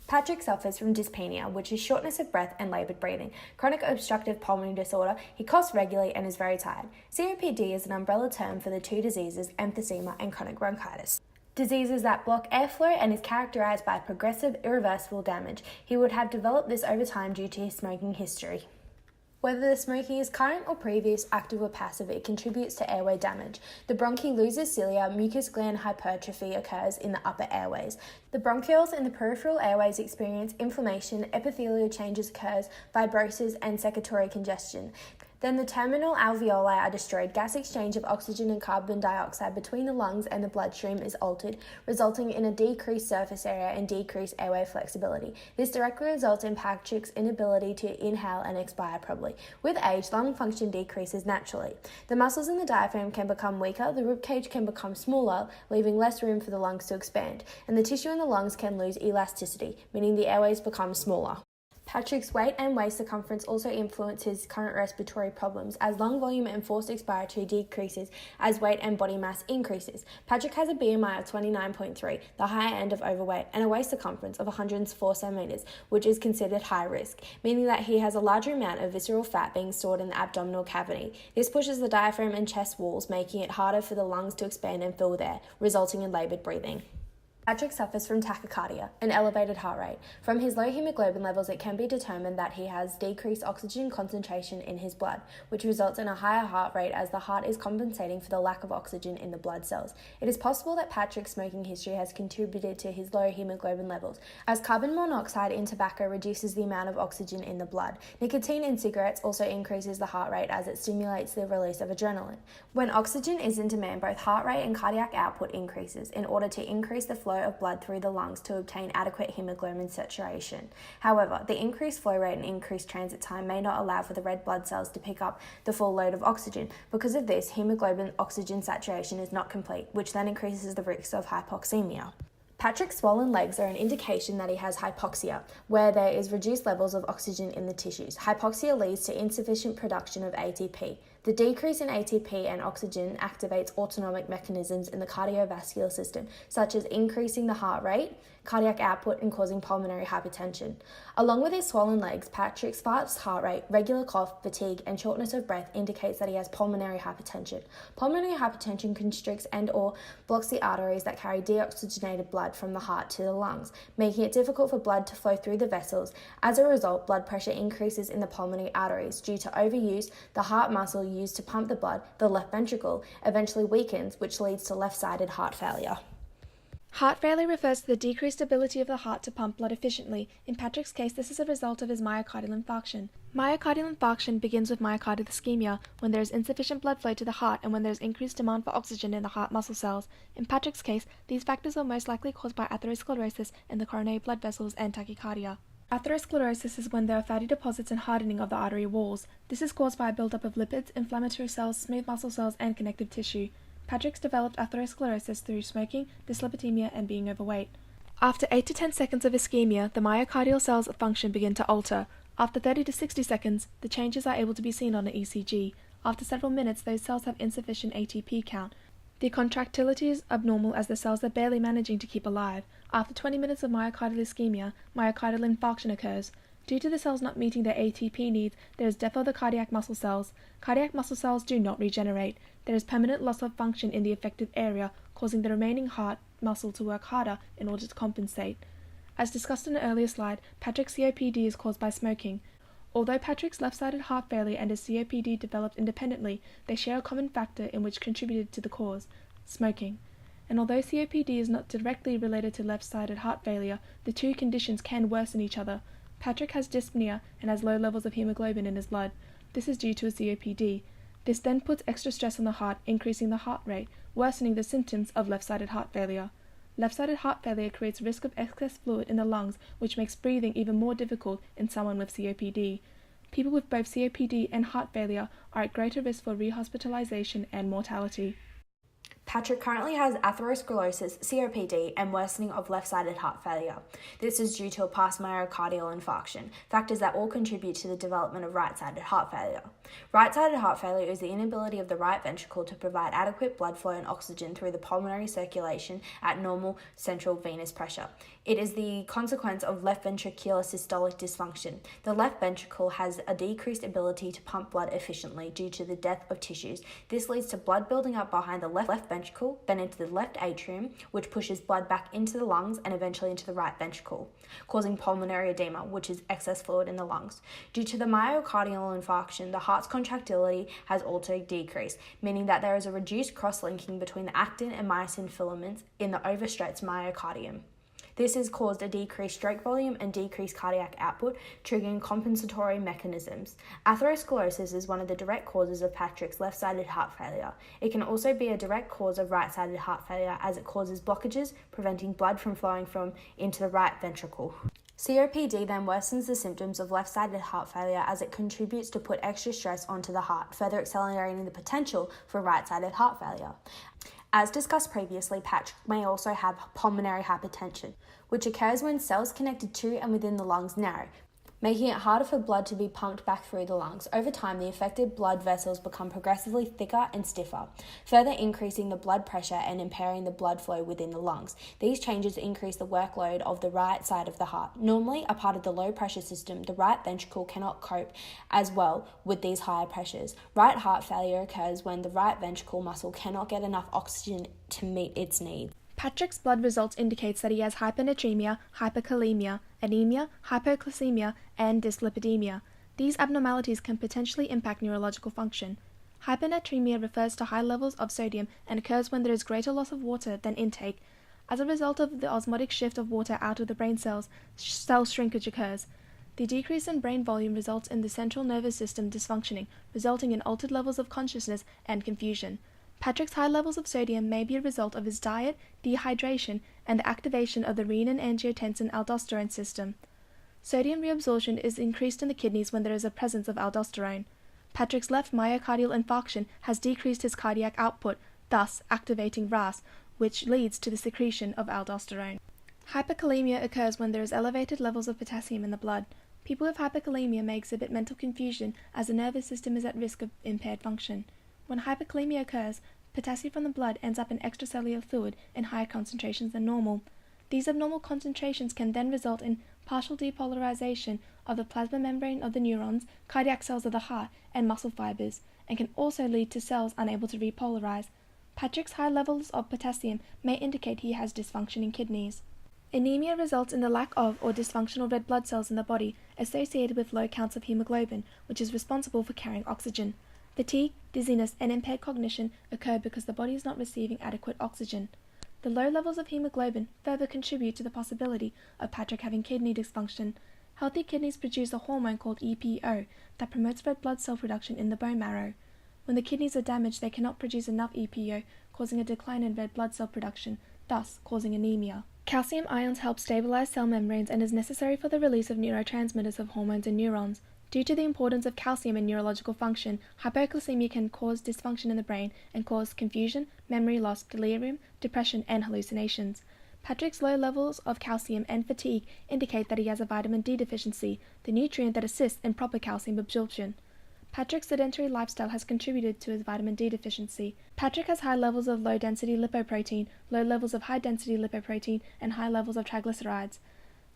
Patrick suffers from dyspnea, which is shortness of breath and laboured breathing, chronic obstructive pulmonary disorder. He coughs regularly and is very tired. COPD is an umbrella term for the two diseases, emphysema and chronic bronchitis. Diseases that block airflow and is characterised by progressive, irreversible damage. He would have developed this over time due to his smoking history. Whether the smoking is current or previous, active or passive, it contributes to airway damage. The bronchi loses cilia, mucus gland hypertrophy occurs in the upper airways. The bronchioles in the peripheral airways experience inflammation, epithelial changes occurs, fibrosis and secretory congestion. Then the terminal alveoli are destroyed. Gas exchange of oxygen and carbon dioxide between the lungs and the bloodstream is altered, resulting in a decreased surface area and decreased airway flexibility. This directly results in Patrick's inability to inhale and expire properly. With age, lung function decreases naturally. The muscles in the diaphragm can become weaker, the ribcage can become smaller, leaving less room for the lungs to expand, and the tissue in the lungs can lose elasticity, meaning the airways become smaller. Patrick's weight and waist circumference also influence his current respiratory problems, as lung volume and forced expiratory decreases as weight and body mass increases. Patrick has a BMI of 29.3, the higher end of overweight, and a waist circumference of 104 centimeters, which is considered high risk, meaning that he has a larger amount of visceral fat being stored in the abdominal cavity. This pushes the diaphragm and chest walls, making it harder for the lungs to expand and fill with air, resulting in laboured breathing. Patrick suffers from tachycardia, an elevated heart rate. From his low hemoglobin levels, it can be determined that he has decreased oxygen concentration in his blood, which results in a higher heart rate as the heart is compensating for the lack of oxygen in the blood cells. It is possible that Patrick's smoking history has contributed to his low hemoglobin levels, as carbon monoxide in tobacco reduces the amount of oxygen in the blood. Nicotine in cigarettes also increases the heart rate as it stimulates the release of adrenaline. When oxygen is in demand, both heart rate and cardiac output increases in order to increase the flow of blood through the lungs to obtain adequate hemoglobin saturation. However, the increased flow rate and increased transit time may not allow for the red blood cells to pick up the full load of oxygen. Because of this, hemoglobin oxygen saturation is not complete, which then increases the risk of hypoxemia. Patrick's swollen legs are an indication that he has hypoxia, where there is reduced levels of oxygen in the tissues. Hypoxia leads to insufficient production of ATP. The decrease in ATP and oxygen activates autonomic mechanisms in the cardiovascular system, such as increasing the heart rate, cardiac output, and causing pulmonary hypertension. Along with his swollen legs, Patrick's fast heart rate, regular cough, fatigue, and shortness of breath indicates that he has pulmonary hypertension. Pulmonary hypertension constricts and/or blocks the arteries that carry deoxygenated blood from the heart to the lungs, making it difficult for blood to flow through the vessels. As a result, blood pressure increases in the pulmonary arteries due to overuse. The heart muscle used to pump the blood, the left ventricle, eventually weakens, which leads to left-sided heart failure. Heart failure refers to the decreased ability of the heart to pump blood efficiently. In Patrick's case, this is a result of his myocardial infarction. Myocardial infarction begins with myocardial ischemia, when there is insufficient blood flow to the heart and when there is increased demand for oxygen in the heart muscle cells. In Patrick's case, these factors are most likely caused by atherosclerosis in the coronary blood vessels and tachycardia. Atherosclerosis is when there are fatty deposits and hardening of the artery walls. This is caused by a buildup of lipids, inflammatory cells, smooth muscle cells, and connective tissue. Patrick's developed atherosclerosis through smoking, dyslipidemia, and being overweight. After 8 to 10 seconds of ischemia, the myocardial cells' function begin to alter. After 30 to 60 seconds, the changes are able to be seen on an ECG. After several minutes, those cells have insufficient ATP count. The contractility is abnormal as the cells are barely managing to keep alive. After 20 minutes of myocardial ischemia, myocardial infarction occurs. Due to the cells not meeting their ATP needs, there is death of the cardiac muscle cells. Cardiac muscle cells do not regenerate. There is permanent loss of function in the affected area, causing the remaining heart muscle to work harder in order to compensate. As discussed in an earlier slide, Patrick's COPD is caused by smoking. Although Patrick's left-sided heart failure and his COPD developed independently, they share a common factor in which contributed to the cause: smoking. And although COPD is not directly related to left-sided heart failure, the two conditions can worsen each other. Patrick has dyspnea and has low levels of hemoglobin in his blood. This is due to his COPD. This then puts extra stress on the heart, increasing the heart rate, worsening the symptoms of left-sided heart failure. Left-sided heart failure creates risk of excess fluid in the lungs, which makes breathing even more difficult in someone with COPD. People with both COPD and heart failure are at greater risk for rehospitalization and mortality. Patrick currently has atherosclerosis, COPD, and worsening of left-sided heart failure. This is due to a past myocardial infarction, factors that all contribute to the development of right-sided heart failure. Right-sided heart failure is the inability of the right ventricle to provide adequate blood flow and oxygen through the pulmonary circulation at normal central venous pressure. It is the consequence of left ventricular systolic dysfunction. The left ventricle has a decreased ability to pump blood efficiently due to the death of tissues. This leads to blood building up behind the left ventricle, then into the left atrium, which pushes blood back into the lungs and eventually into the right ventricle, causing pulmonary edema, which is excess fluid in the lungs. Due to the myocardial infarction, the heart's contractility has also decreased, meaning that there is a reduced cross-linking between the actin and myosin filaments in the overstretched myocardium. This has caused a decreased stroke volume and decreased cardiac output, triggering compensatory mechanisms. Atherosclerosis is one of the direct causes of Patrick's left-sided heart failure. It can also be a direct cause of right-sided heart failure as it causes blockages, preventing blood from flowing into the right ventricle. COPD then worsens the symptoms of left-sided heart failure as it contributes to put extra stress onto the heart, further accelerating the potential for right-sided heart failure. As discussed previously, Patrick may also have pulmonary hypertension, which occurs when cells connected to and within the lungs narrow, making it harder for blood to be pumped back through the lungs. Over time, the affected blood vessels become progressively thicker and stiffer, further increasing the blood pressure and impairing the blood flow within the lungs. These changes increase the workload of the right side of the heart. Normally, a part of the low pressure system, the right ventricle cannot cope as well with these higher pressures. Right heart failure occurs when the right ventricle muscle cannot get enough oxygen to meet its needs. Patrick's blood results indicates that he has hyponatremia, hyperkalemia, anemia, hypoglycemia, and dyslipidemia. These abnormalities can potentially impact neurological function. Hyponatremia refers to high levels of sodium and occurs when there is greater loss of water than intake. As a result of the osmotic shift of water out of the brain cells, cell shrinkage occurs. The decrease in brain volume results in the central nervous system dysfunctioning, resulting in altered levels of consciousness and confusion. Patrick's high levels of sodium may be a result of his diet, dehydration, and the activation of the renin-angiotensin-aldosterone system. Sodium reabsorption is increased in the kidneys when there is a presence of aldosterone. Patrick's left myocardial infarction has decreased his cardiac output, thus activating RAS, which leads to the secretion of aldosterone. Hyperkalemia occurs when there is elevated levels of potassium in the blood. People with hyperkalemia may exhibit mental confusion as the nervous system is at risk of impaired function. When hyperkalemia occurs, potassium from the blood ends up in extracellular fluid in higher concentrations than normal. These abnormal concentrations can then result in partial depolarization of the plasma membrane of the neurons, cardiac cells of the heart, and muscle fibers, and can also lead to cells unable to repolarize. Patrick's high levels of potassium may indicate he has dysfunctioning kidneys. Anemia results in the lack of or dysfunctional red blood cells in the body associated with low counts of hemoglobin, which is responsible for carrying oxygen. Fatigue, dizziness, and impaired cognition occur because the body is not receiving adequate oxygen. The low levels of hemoglobin further contribute to the possibility of Patrick having kidney dysfunction. Healthy kidneys produce a hormone called EPO that promotes red blood cell production in the bone marrow. When the kidneys are damaged, they cannot produce enough EPO, causing a decline in red blood cell production, thus causing anemia. Calcium ions help stabilize cell membranes and is necessary for the release of neurotransmitters of hormones in neurons. Due to the importance of calcium in neurological function, hypoglycemia can cause dysfunction in the brain and cause confusion, memory loss, delirium, depression, and hallucinations. Patrick's low levels of calcium and fatigue indicate that he has a vitamin D deficiency, the nutrient that assists in proper calcium absorption. Patrick's sedentary lifestyle has contributed to his vitamin D deficiency. Patrick has high levels of low-density lipoprotein, low levels of high-density lipoprotein, and high levels of triglycerides.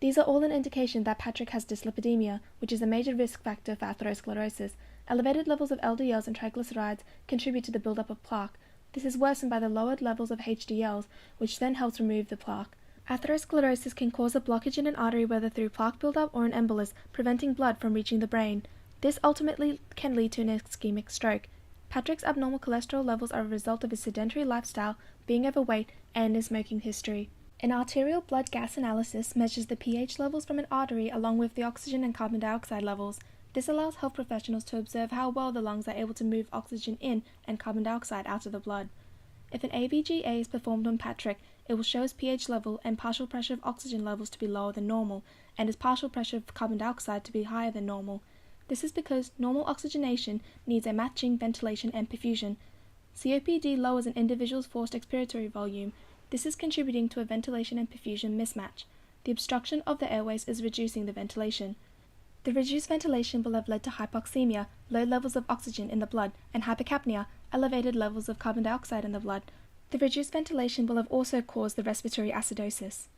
These are all an indication that Patrick has dyslipidemia, which is a major risk factor for atherosclerosis. Elevated levels of LDLs and triglycerides contribute to the buildup of plaque. This is worsened by the lowered levels of HDLs, which then helps remove the plaque. Atherosclerosis can cause a blockage in an artery whether through plaque buildup or an embolus, preventing blood from reaching the brain. This ultimately can lead to an ischemic stroke. Patrick's abnormal cholesterol levels are a result of his sedentary lifestyle, being overweight, and his smoking history. An arterial blood gas analysis measures the pH levels from an artery along with the oxygen and carbon dioxide levels. This allows health professionals to observe how well the lungs are able to move oxygen in and carbon dioxide out of the blood. If an ABGA is performed on Patrick, it will show his pH level and partial pressure of oxygen levels to be lower than normal, and his partial pressure of carbon dioxide to be higher than normal. This is because normal oxygenation needs a matching ventilation and perfusion. COPD lowers an individual's forced expiratory volume. This is contributing to a ventilation and perfusion mismatch. The obstruction of the airways is reducing the ventilation. The reduced ventilation will have led to hypoxemia, low levels of oxygen in the blood, and hypercapnia, elevated levels of carbon dioxide in the blood. The reduced ventilation will have also caused the respiratory acidosis.